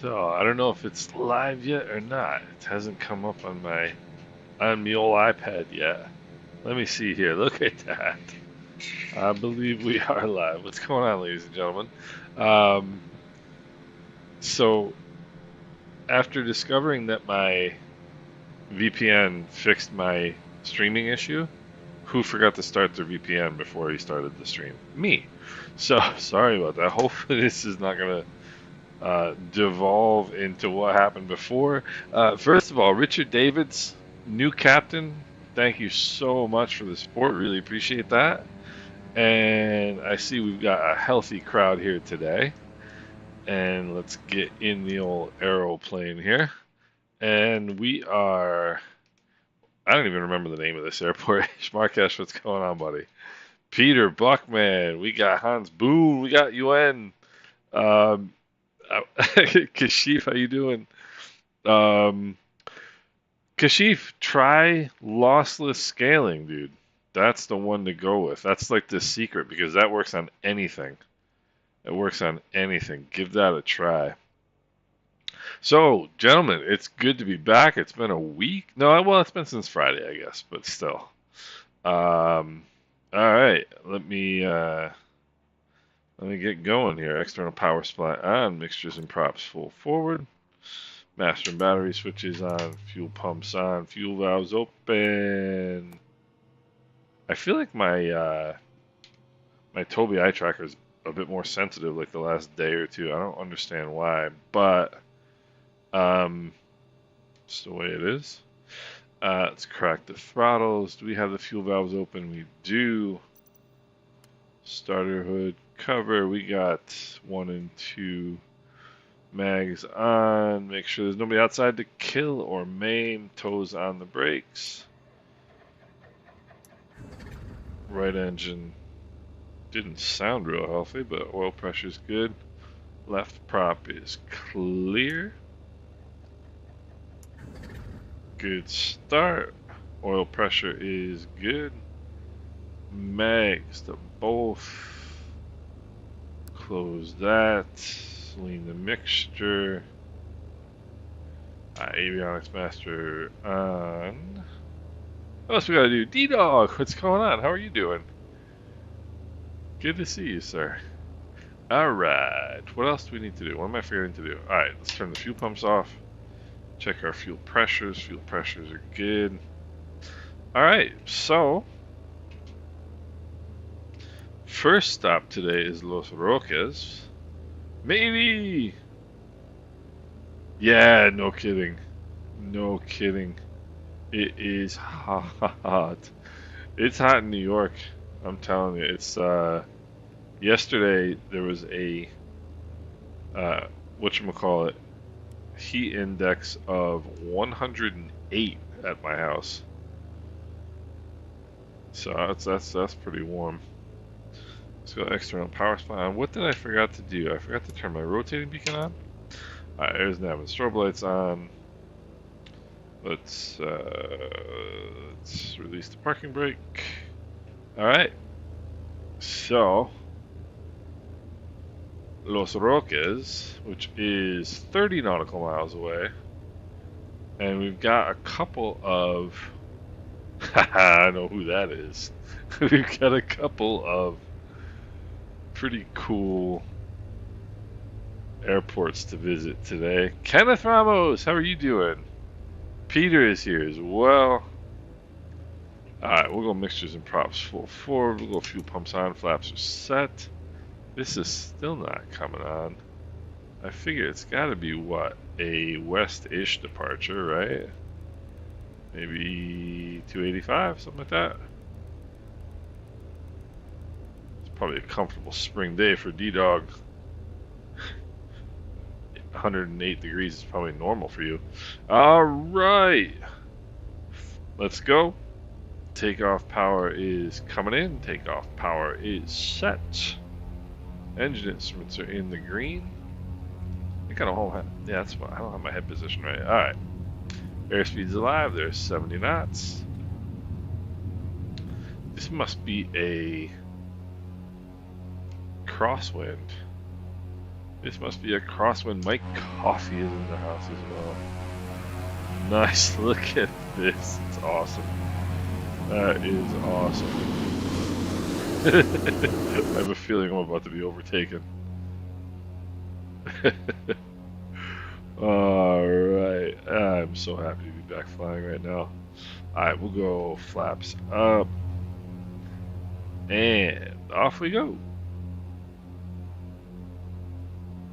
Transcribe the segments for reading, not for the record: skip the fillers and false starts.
So I don't know if it's live yet or not. It hasn't come up on the old iPad yet. Let me see here. Look at that. I believe we are live. What's going on, ladies and gentlemen? Um, so after discovering that my VPN fixed my streaming issue, who forgot to start their VPN before he started the stream? Me. So sorry about that. Hopefully this is not gonna devolve into what happened before. First of all, Richard Davids, new captain. Thank you so much for the support. Really appreciate that. And I see we've got a healthy crowd here today. And let's get in the old aeroplane here. And we are. I don't even remember the name of this airport. Schmarkesh, what's going on, buddy? Peter Buckman. We got Hans Boone. We got UN. Um, Kashif, how you doing? Um, Kashif, try lossless scaling, dude. That's the one to go with. That's like the secret because that works on anything. It works on anything. Give that a try. So, gentlemen, it's good to be back. It's been a week. No, well, it's been since Friday, I guess, but still. All right, let me get going here. External power supply on. Mixtures and props full forward. Master and battery switches on, fuel pumps on, fuel valves open. I feel like my Tobii eye tracker is a bit more sensitive like the last day or two. I don't understand why, but it's the way it is. Let's crack the throttles. Do we have the fuel valves open? We do. Starter hood cover. We got 1 and 2 mags on. Make sure there's nobody outside to kill or maim. Toes on the brakes. Right engine didn't sound real healthy, but oil pressure's good. Left prop is clear. Good start. Oil pressure is good. Mags to both. Close that. Lean the mixture. Avionics master on. What else we gotta do? D-Dog, what's going on? How are you doing? Good to see you, sir. Alright, what else do we need to do? What am I forgetting to do? Alright, let's turn the fuel pumps off. Check our fuel pressures. Fuel pressures are good. Alright, so first stop today is Los Roques. Maybe! Yeah, no kidding. No kidding. It is hot. It's hot in New York. I'm telling you. It's yesterday there was a whatchamacallit heat index of 108 at my house. So that's pretty warm. Let's go external power supply on. What did I forget to do? I forgot to turn my rotating beacon on. Alright, there's nav and strobe lights on. Let's release the parking brake. Alright. So Los Roques, which is 30 nautical miles away. And we've got a couple of I know who that is. We've got a couple of pretty cool airports to visit today. Kenneth Ramos, how are you doing? Peter is here as well. Alright, we'll go mixtures and props full forward. We'll go fuel pumps on, flaps are set. This is still not coming on. I figure it's gotta be what? A west-ish departure, right? Maybe 285, something like that. It's probably a comfortable spring day for D-Dog. 108 degrees is probably normal for you. Alright. Let's go. Takeoff power is coming in. Takeoff power is set. Engine instruments are in the green. I got a whole head. Yeah, that's why I don't have my head position right. Alright. Airspeed's alive. There's 70 knots. This must be a crosswind. This must be a crosswind. Mike Coffee is in the house as well. Nice, look at this. It's awesome. That is awesome. I have a feeling I'm about to be overtaken. Alright, I'm so happy to be back flying right now. Alright, we'll go flaps up. And off we go.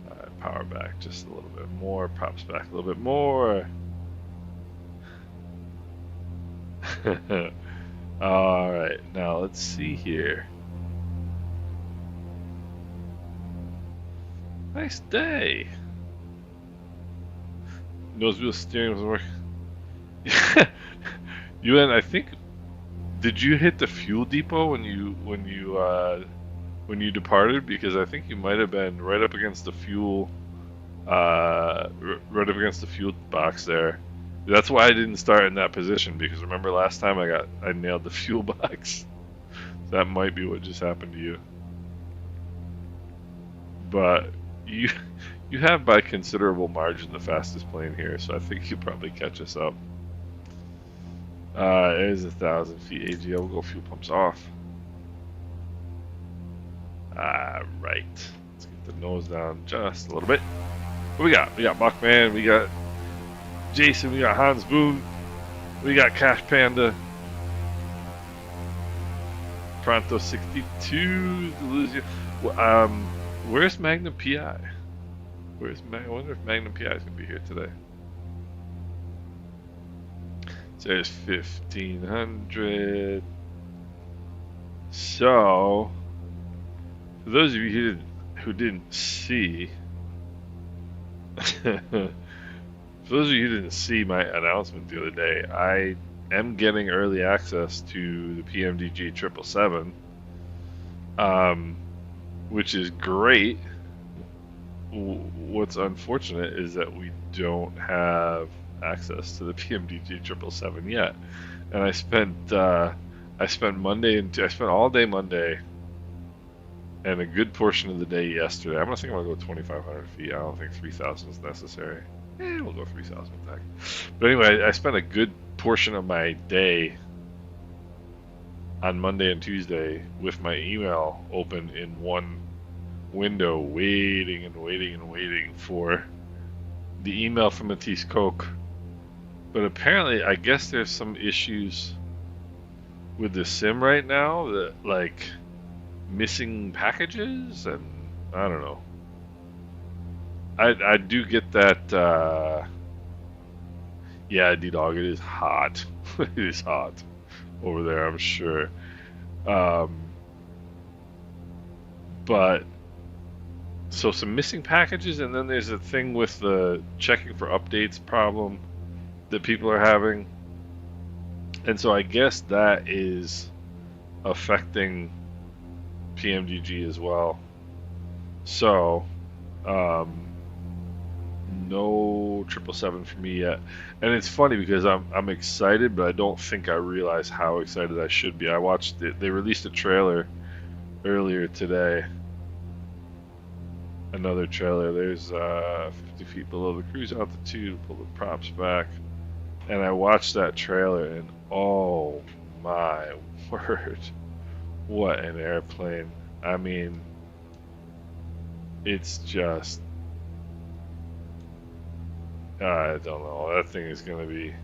Alright, power back just a little bit more, props back a little bit more. Alright, now let's see here. Nice day. Nose wheel steering was working. You and I think, did you hit the fuel depot when you departed? Because I think you might have been right up against the fuel, right up against the fuel box there. That's why I didn't start in that position, because remember last time I nailed the fuel box. That might be what just happened to you. But you have by considerable margin the fastest plane here, so I think you probably catch us up. It is 1,000 feet AGL. We'll go fuel pumps off. Right. Let's get the nose down just a little bit. What we got? We got Buckman, we got Jason, we got Hans Boone, we got Cash Panda, Pronto 62, Deluzio. Where's Magnum PI? I wonder if Magnum PI is going to be here today. So there's 1,500. So, for those of you who didn't see, for those of you who didn't see my announcement the other day, I am getting early access to the PMDG 777, which is great. What's unfortunate is that we don't have access to the PMDG 777 yet, and I spent all day Monday and a good portion of the day yesterday. I'm gonna think I'm gonna go 2,500 feet. I don't think 3,000 is necessary. We'll go 3,000 attack. But anyway, I spent a good portion of my day on Monday and Tuesday with my email open in one window, waiting for the email from Matisse Coke. But apparently, I guess there's some issues with the sim right now, that like missing packages, and I don't know. I do get that. Yeah, D-Dog, it is hot. It is hot over there, I'm sure. But so some missing packages, and then there's a thing with the checking for updates problem that people are having, and so I guess that is affecting PMDG as well. So no 777 for me yet, and it's funny because I'm excited, but I don't think I realize how excited I should be. I watched it. They released a trailer earlier today. Another trailer. There's 50 feet below the cruise altitude. Pull the props back, and I watched that trailer, and oh my word, what an airplane! I mean, it's just, I don't know. That thing is gonna be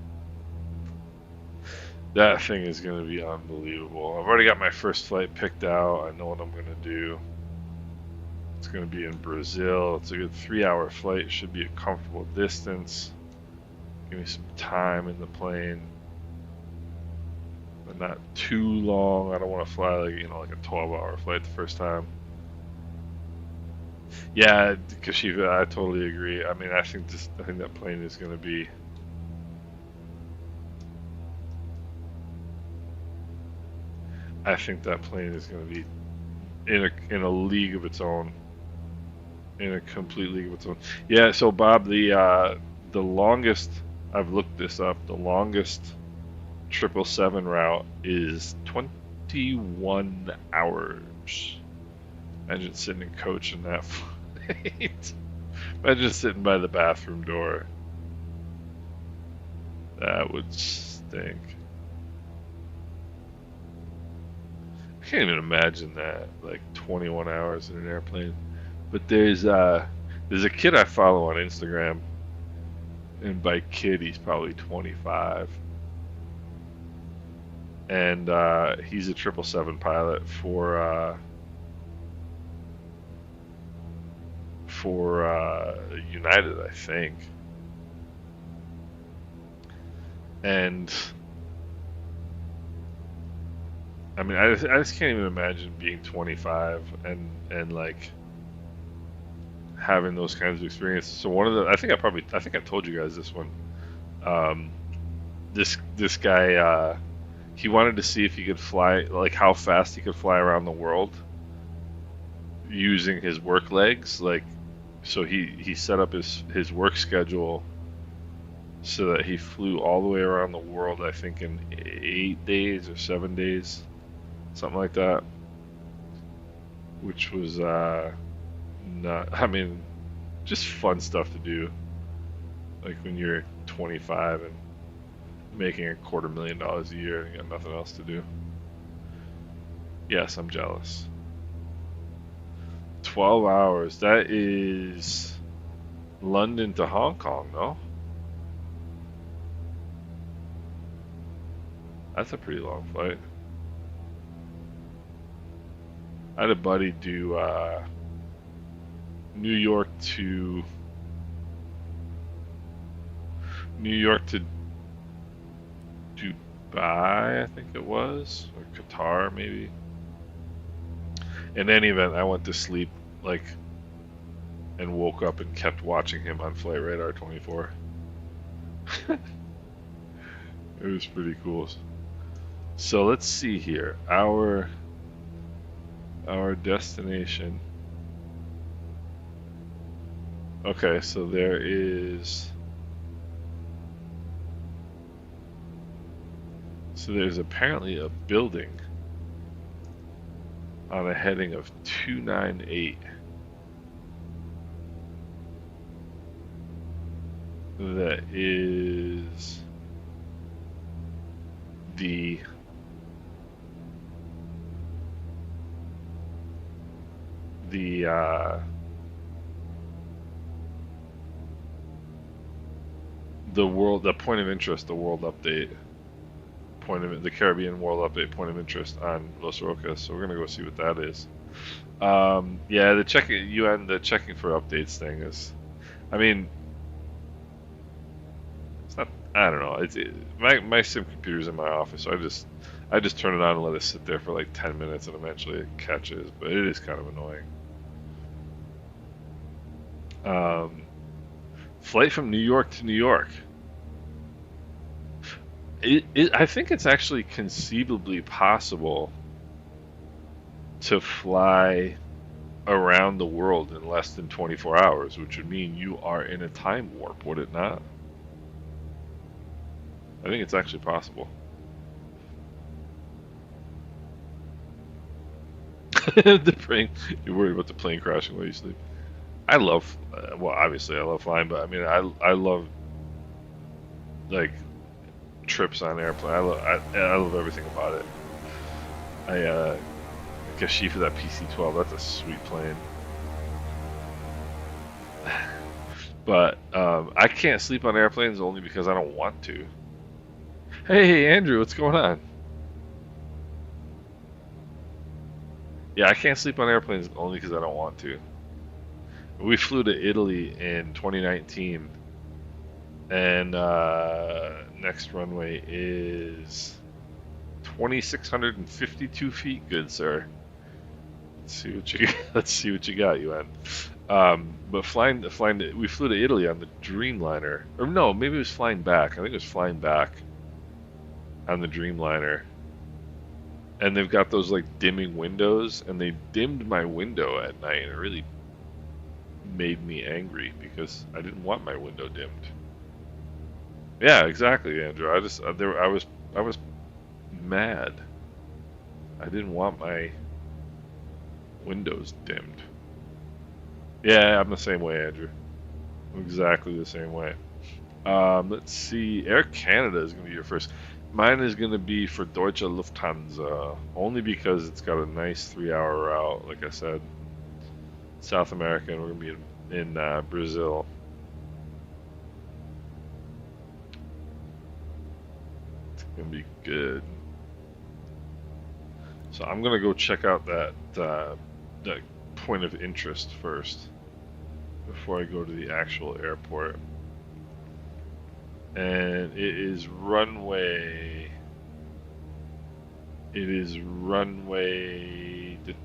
unbelievable. I've already got my first flight picked out. I know what I'm gonna do. It's going to be in Brazil. It's a good 3-hour flight. It should be a comfortable distance. Give me some time in the plane, but not too long. I don't want to fly like a 12-hour flight the first time. Yeah, Kashiva, I totally agree. I mean, I think that plane is going to be. I think that plane is going to be in a league of its own. In a complete league of its own. Yeah, so Bob, the longest, I've looked this up, the longest 777 route is 21 hours. Imagine sitting in coach in that Imagine sitting by the bathroom door. That would stink. I can't even imagine that, like 21 hours in an airplane. But there's a kid I follow on Instagram, and by kid he's probably 25, and he's a 777 pilot for United, I think. And I mean, I just can't even imagine being 25 and like having those kinds of experiences. So one of the, I think I told you guys this one. This guy, he wanted to see if he could fly, like how fast he could fly around the world using his work legs. Like, so he set up his work schedule so that he flew all the way around the world, I think in 8 days or 7 days, something like that. Which was not, I mean, just fun stuff to do. Like when you're 25 and making $250,000 a year and you got nothing else to do. Yes, I'm jealous. 12 hours. That is London to Hong Kong, no? That's a pretty long flight. I had a buddy do New York to Dubai, I think it was, or Qatar maybe. In any event, I went to sleep like and woke up and kept watching him on Flight Radar 24. It was pretty cool. So let's see here. Our destination. Okay, so there's apparently a building on a heading of 298 that is the point of interest, the world update the Caribbean World Update point of interest on Los Roques, so we're gonna go see what that is. Yeah, the checking for updates thing is, I mean, it's not. I don't know. My sim computer's in my office, so I just turn it on and let it sit there for like 10 minutes, and eventually it catches. But it is kind of annoying. Flight from New York to New York. I think it's actually conceivably possible to fly around the world in less than 24 hours, which would mean you are in a time warp, would it not? I think it's actually possible. The plane, you're worried about the plane crashing while you sleep. I love, well, obviously I love flying, but I mean, I love like trips on airplane. I love everything about it. I guess she for that PC-12. That's a sweet plane. But I can't sleep on airplanes only because I don't want to. Hey, Andrew, what's going on? Yeah, I can't sleep on airplanes only because I don't want to. We flew to Italy in 2019, and next runway is 2,652 feet. Good, sir. Let's see what you got, UN. But we flew to Italy on the Dreamliner, or no, maybe it was flying back. I think it was flying back on the Dreamliner. And they've got those like dimming windows, and they dimmed my window at night, and it really made me angry because I didn't want my window dimmed. Yeah, exactly, Andrew. I was mad. I didn't want my windows dimmed. Yeah, I'm the same way, Andrew. I'm exactly the same way. Let's see. Air Canada is going to be your first. Mine is going to be for Deutsche Lufthansa, only because it's got a nice 3-hour route. Like I said, South America, and we're going to be in Brazil. It's going to be good. So I'm going to go check out that point of interest first before I go to the actual airport. And it is runway. It is runway. It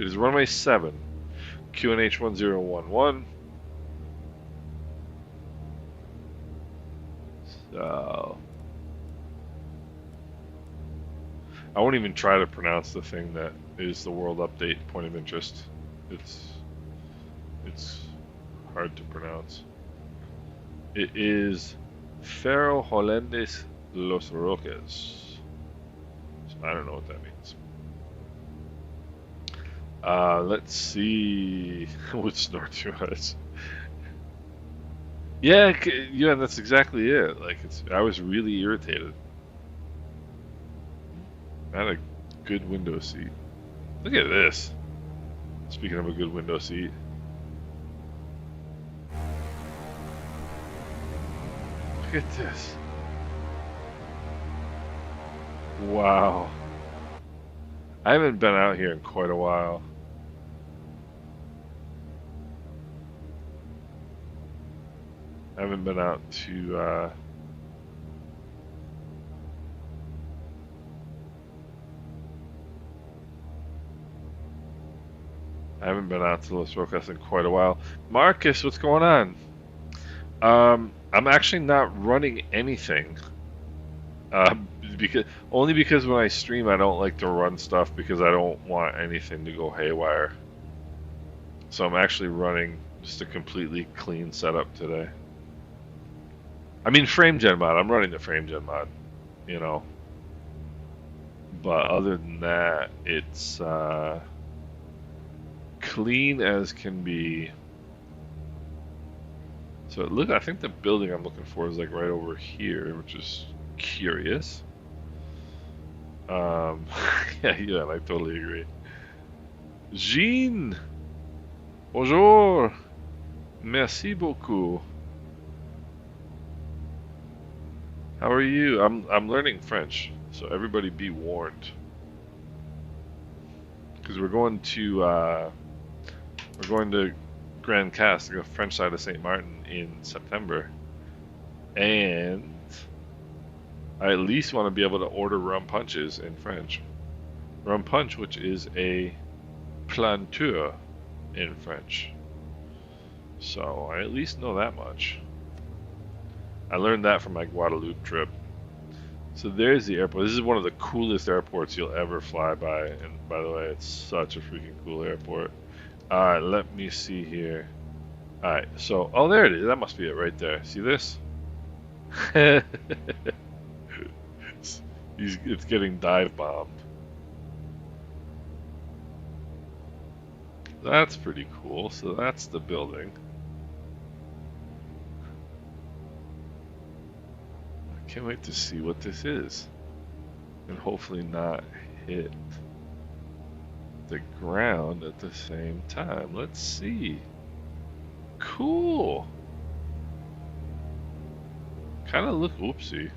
is runway 7. QNH 1011. So I won't even try to pronounce the thing that is the world update point of interest. It's hard to pronounce. It is Ferro Holandés Los Roques. So I don't know what that means. Let's see what snort to us. Yeah, that's exactly it. Like I was really irritated. I had a good window seat. Look at this. Speaking of a good window seat. Look at this. Wow. I haven't been out here in quite a while. I haven't been out to Los Roques in quite a while. Marcus, what's going on? I'm actually not running anything. Because when I stream, I don't like to run stuff because I don't want anything to go haywire. So I'm actually running just a completely clean setup today. I mean, FrameGen mod. I'm running the FrameGen mod, you know. But other than that, it's clean as can be. So look, I think the building I'm looking for is like right over here, which is curious. Yeah, I totally agree. Jean, bonjour, merci beaucoup. How are you? I'm learning French, so everybody be warned. Because we're going to Grand Cast, the French side of St. Martin in September, and I at least want to be able to order rum punches in French. Rum punch, which is a planteur in French. So I at least know that much. I learned that from my Guadeloupe trip. So there's the airport. This is one of the coolest airports you'll ever fly by. And by the way, it's such a freaking cool airport. Alright, let me see here. Alright, so, oh, there it is. That must be it right there. See this? It's getting dive bombed. That's pretty cool. So that's the building. I can't wait to see what this is. And hopefully not hit the ground at the same time. Let's see. Cool. Kind of look oopsie.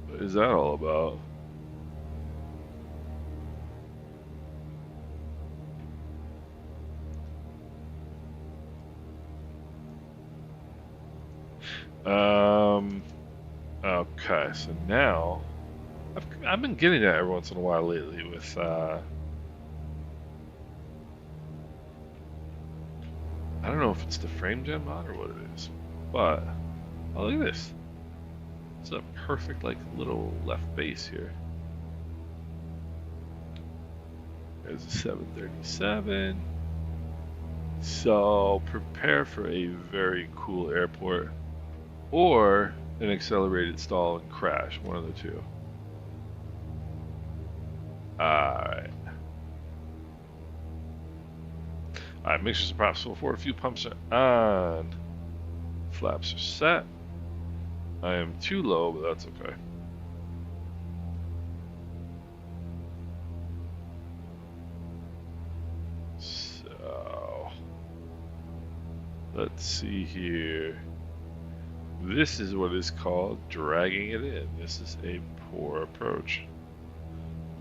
What is that all about? Okay, so now I've been getting that every once in a while lately with I don't know if it's the FrameGen mod or what it is, but oh, look at this. It's a perfect like little left base here. There's a 737. So prepare for a very cool airport or an accelerated stall and crash, one of the two. Alright. Alright, mixtures of props full forward, fuel pumps are on. Flaps are set. I am too low, but that's okay. So, let's see here. This is what is called dragging it in. This is a poor approach.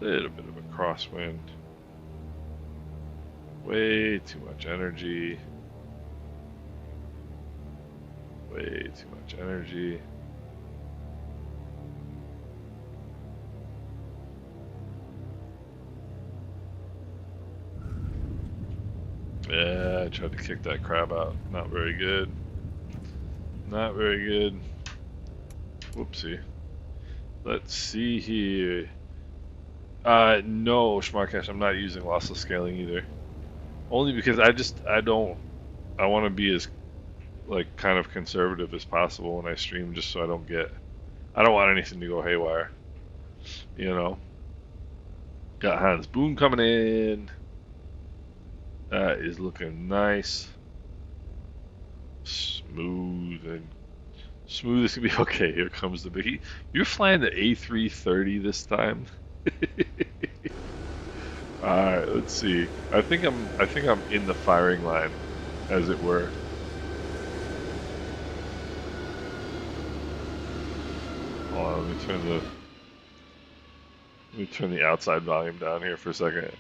Little bit of a crosswind. Way too much energy. Way too much energy. Yeah, I tried to kick that crab out. Not very good. Not very good. Whoopsie. Let's see here. No, Schmarkash, I'm not using lossless scaling either. Only because I want to be as, like, kind of conservative as possible when I stream, just so I don't want anything to go haywire. You know? Got Hans Boone coming in. That is looking nice. Smooth as can be. Okay, here comes the biggie. You're flying the A330 this time. All right, let's see. I think I'm in the firing line, as it were. Hold on, let me turn the outside volume down here for a second.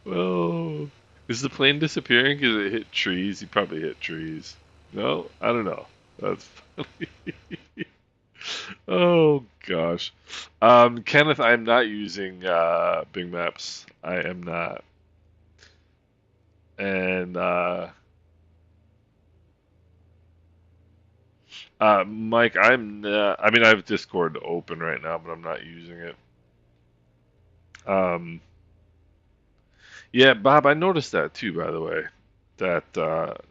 Oh, is the plane disappearing because it hit trees? He probably hit trees. No, I don't know. That's funny. Oh gosh, Kenneth, I'm not using Bing Maps. I am not, and Mike, I'm not, I mean, I have Discord open right now, but I'm not using it. Um, yeah, Bob, I noticed that too, by the way. That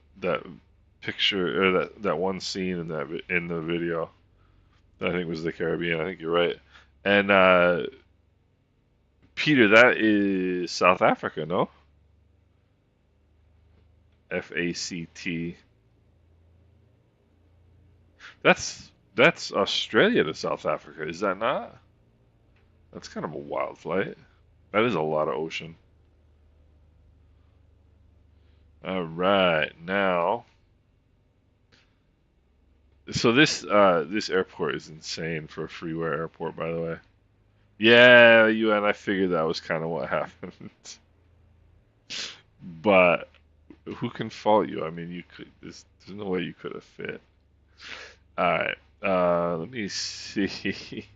picture or that one scene in in the video, that I think was the Caribbean. I think you're right. And Peter, that is South Africa, no? FACT. That's Australia to South Africa, is that not? That's kind of a wild flight. That is a lot of ocean. All right, now. So this airport is insane for a Freeware airport, by the way. Yeah, UN. I figured that was kind of what happened. But who can fault you? I mean, you could. There's no way you could have fit. All right. Let me see.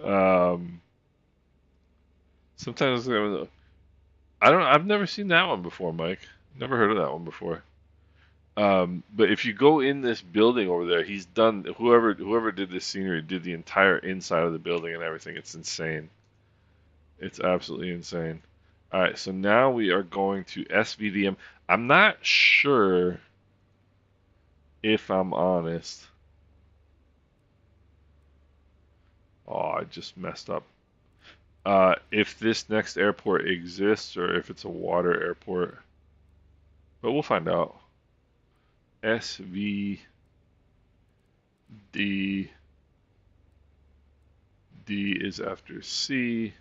um, sometimes I don't. I've never seen that one before, Mike. Never heard of that one before. But if you go in this building over there, he's done. Whoever did this scenery did the entire inside of the building and everything. It's insane. It's absolutely insane. All right, so now we are going to SVDM. I'm not sure, if I'm honest. Oh, I just messed up. If this next airport exists or if it's a water airport, but we'll find out. SVD. D is after C.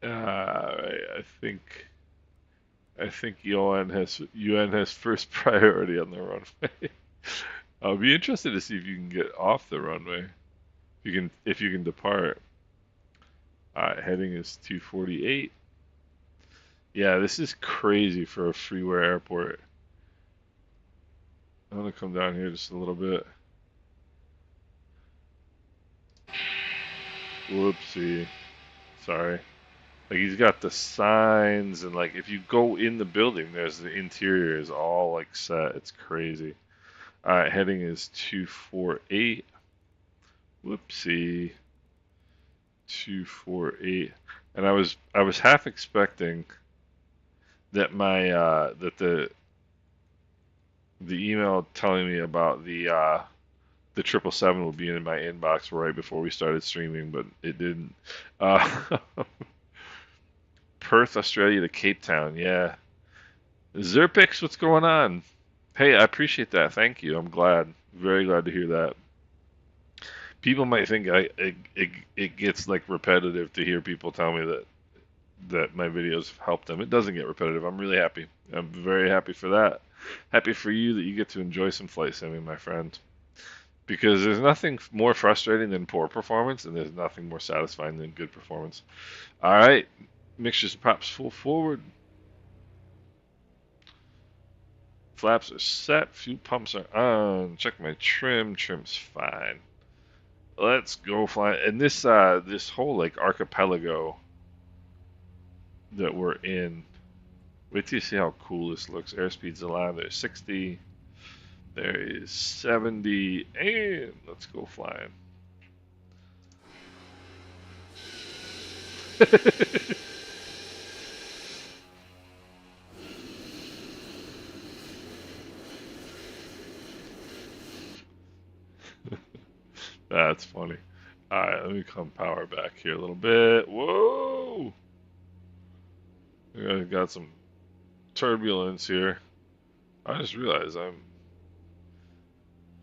I think UN has first priority on the runway. I'll be interested to see if you can get off the runway. If you can depart. Heading is 248. Yeah, this is crazy for a Freeware airport. I'm gonna come down here just a little bit. Whoopsie. Sorry. Like, he's got the signs, and like if you go in the building, there's the interior is all like set. It's crazy. Alright, heading is 248. Whoopsie. 248, and I was half expecting that my that the email telling me about the 777 would be in my inbox right before we started streaming, but it didn't. Uh, Perth, Australia to Cape Town, yeah. Zerpix, what's going on? Hey, I appreciate that. Thank you. I'm glad. Very glad to hear that. People might think it gets like repetitive to hear people tell me that my videos have helped them. It doesn't get repetitive. I'm really happy. I'm very happy for that. Happy for you that you get to enjoy some flight simming, my friend. Because there's nothing more frustrating than poor performance, and there's nothing more satisfying than good performance. All right, mixtures and pops full forward. Flaps are set. Fuel pumps are on. Check my trim. Trim's fine. Let's go fly. And this whole like archipelago that we're in. Wait till you see how cool this looks. Airspeed's allowed. There's 60. There is 70. And let's go flying. That's funny. Alright, let me come power back here a little bit. Whoa! We got some turbulence here. I just realized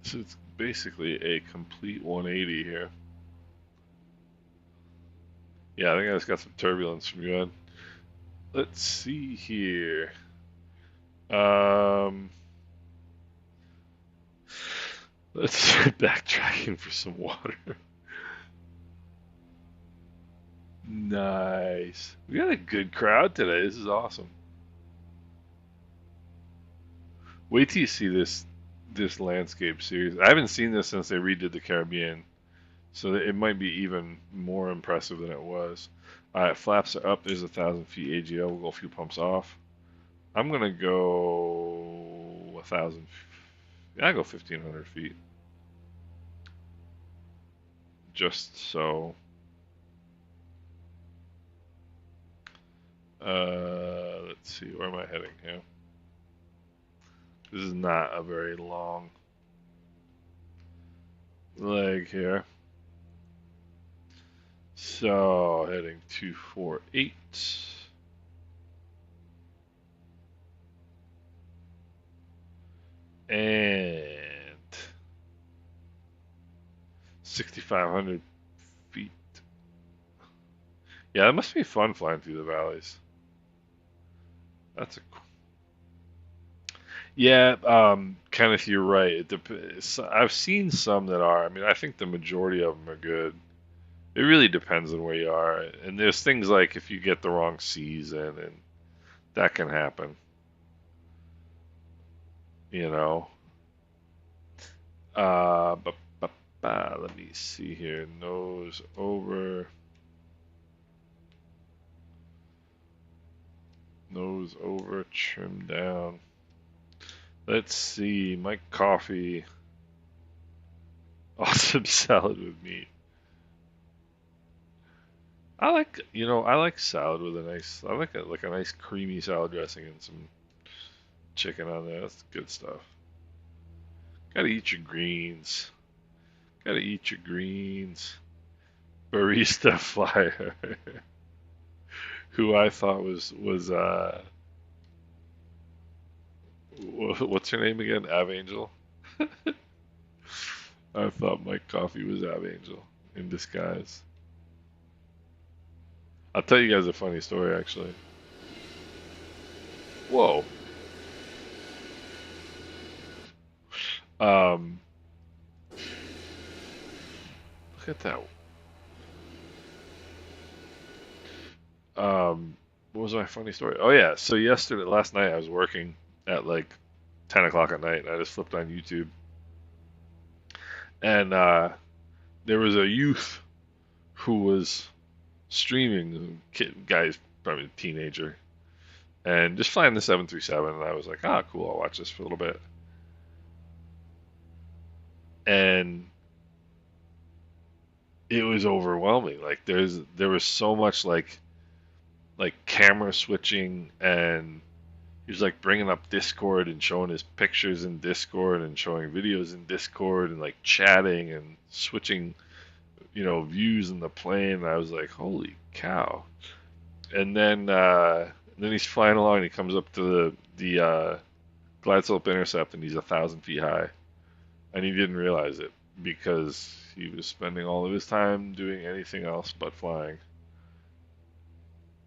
this is basically a complete 180 here. Yeah, I think I just got some turbulence from you, Ed. Let's see here. Let's start backtracking for some water. Nice. We got a good crowd today. This is awesome. Wait till you see this landscape series. I haven't seen this since they redid the Caribbean, so it might be even more impressive than it was. All right, flaps are up. There's 1,000 feet AGL. We'll go fuel pumps off. I'm gonna go 1,000. I go 1,500 feet, just so. Let's see. Where am I heading here? This is not a very long leg here. So heading 248. And 6,500 feet. Yeah, that must be fun flying through the valleys. That's a yeah, Kenneth, you're right. I've seen some that are. I mean, I think the majority of them are good. It really depends on where you are, and there's things like if you get the wrong season, and that can happen. You know. But let me see here. Nose over. Nose over. Trim down. Let's see. My coffee. Awesome salad with meat. I like salad with I like a nice creamy salad dressing and some chicken on there. That's good stuff. Gotta eat your greens. Gotta eat your greens. Barista Flyer, who I thought was what's her name again? Av Angel. I thought Mike Coffee was Av Angel in disguise. I'll tell you guys a funny story actually. Whoa. Um, Look at that. What was my funny story? Oh yeah, so last night I was working at like 10 o'clock at night, and I just flipped on YouTube, and there was a youth who was streaming, guy's probably a teenager, and just flying the 737, and I was like, ah, cool, I'll watch this for a little bit. And it was overwhelming. Like there was so much like camera switching, and he was like bringing up Discord and showing his pictures in Discord and showing videos in Discord and like chatting and switching, views in the plane. And I was like, holy cow. And then he's flying along and he comes up to the glide slope intercept and he's 1,000 feet high. And he didn't realize it because he was spending all of his time doing anything else but flying.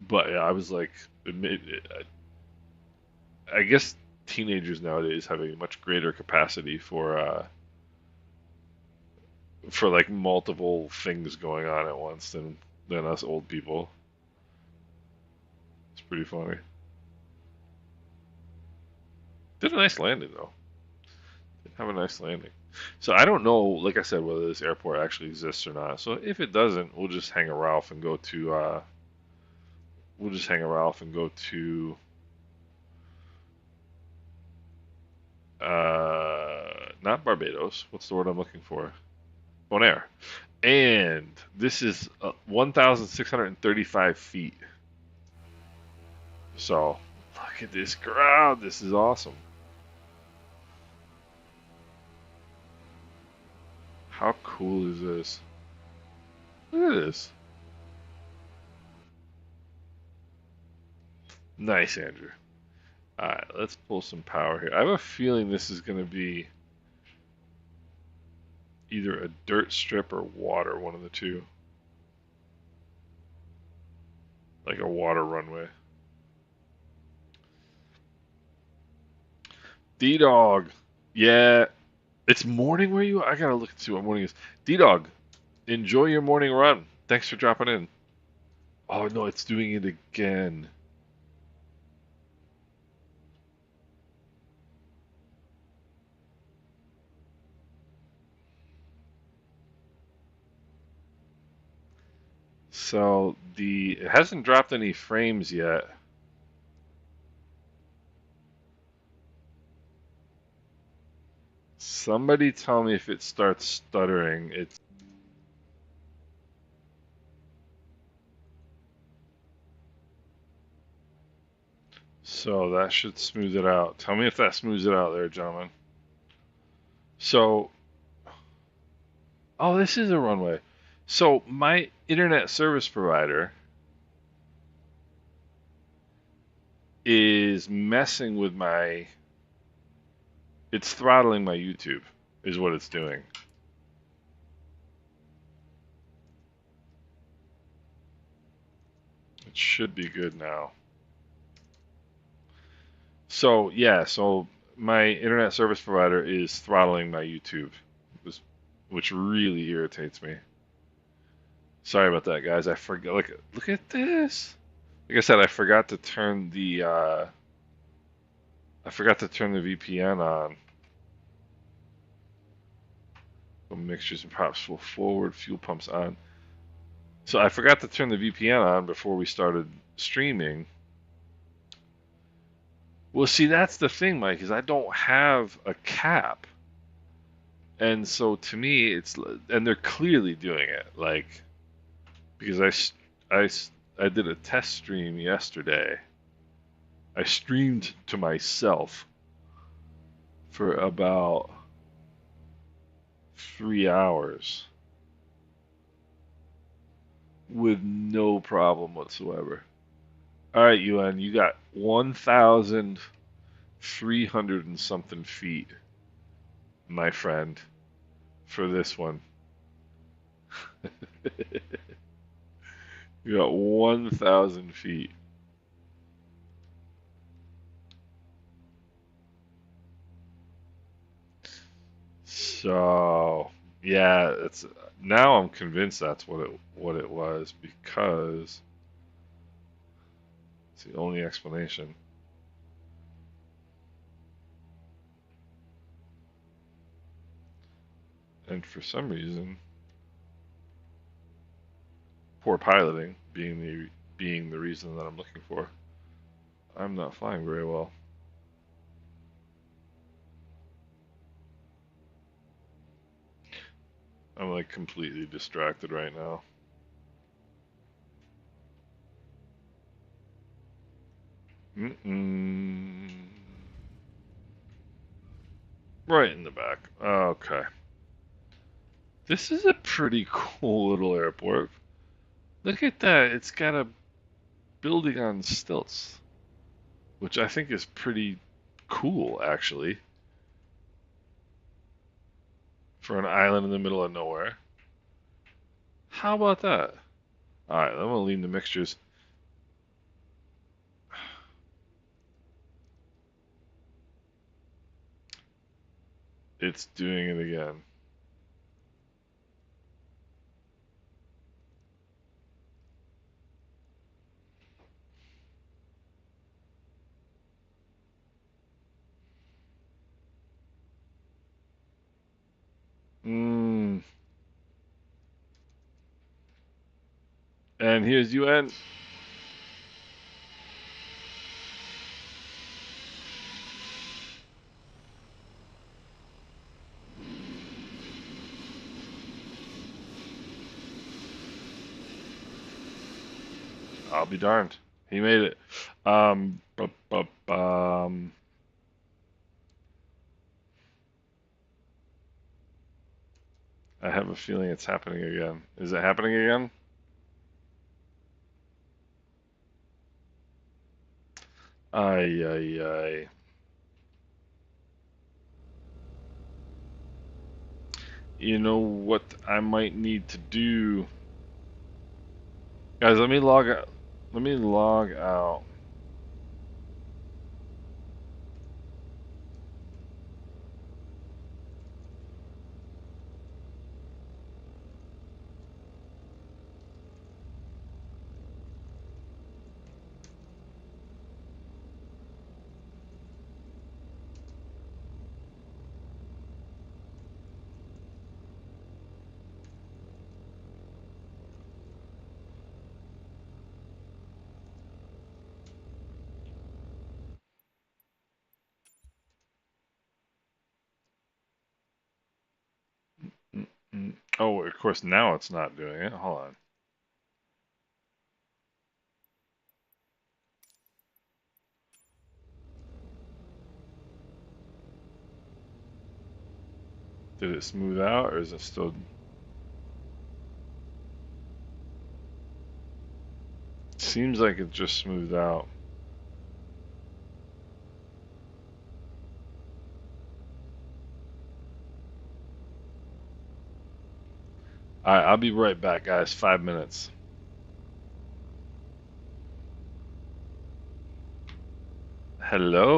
But yeah, I was like, I guess teenagers nowadays have a much greater capacity for like multiple things going on at once than us old people. It's pretty funny. Did a nice landing though. Did have a nice landing. So I don't know, like I said, whether this airport actually exists or not. So if it doesn't, we'll just hang a Ralph and go to not Barbados. What's the word I'm looking for? Bonaire. And this is 1,635 feet. So look at this ground. This is awesome. How cool is this? Look at this. Nice, Andrew. Alright, let's pull some power here. I have a feeling this is going to be either a dirt strip or water, one of the two. Like a water runway. D-Dog. Yeah. It's morning where you are? I gotta look and see what morning is. D-Dog, enjoy your morning run. Thanks for dropping in. Oh no, it's doing it again. So it hasn't dropped any frames yet. Somebody tell me if it starts stuttering. So that should smooth it out. Tell me if that smooths it out there, gentlemen. So, oh, this is a runway. So my internet service provider is messing with it's throttling my YouTube, is what it's doing. It should be good now. So, yeah, so my internet service provider is throttling my YouTube, which really irritates me. Sorry about that, guys. I forgot. Look at this. Like I said, I forgot to turn the VPN on. Mixtures and props full forward, fuel pumps on. So I forgot to turn the VPN on before we started streaming. Well, see, that's the thing, Mike, is I don't have a cap. And so to me, and they're clearly doing it, like, because I did a test stream yesterday. I streamed to myself for about 3 hours with no problem whatsoever. All right, UN, you got 1,300 and something feet, my friend, for this one. You got 1,000 feet. So, yeah, now I'm convinced that's what it was, because it's the only explanation. And for some reason, poor piloting being the reason that I'm looking for, I'm not flying very well. I'm like completely distracted right now. Right in the back. Okay. This is a pretty cool little airport. Look at that. It's got a building on stilts, which I think is pretty cool, actually, for an island in the middle of nowhere. How about that? All right, I'm gonna lean the mixtures. It's doing it again. Mm. And here's UN. I'll be darned. He made it. Um, bu- bu- um, I have a feeling it's happening again. Is it happening again? Ay, ay, ay. You know what I might need to do? Guys, let me log out. Let me log out. Oh, of course, now it's not doing it. Hold on. Did it smooth out, or is it still... Seems like it just smoothed out. Alright, I'll be right back, guys. 5 minutes. Hello?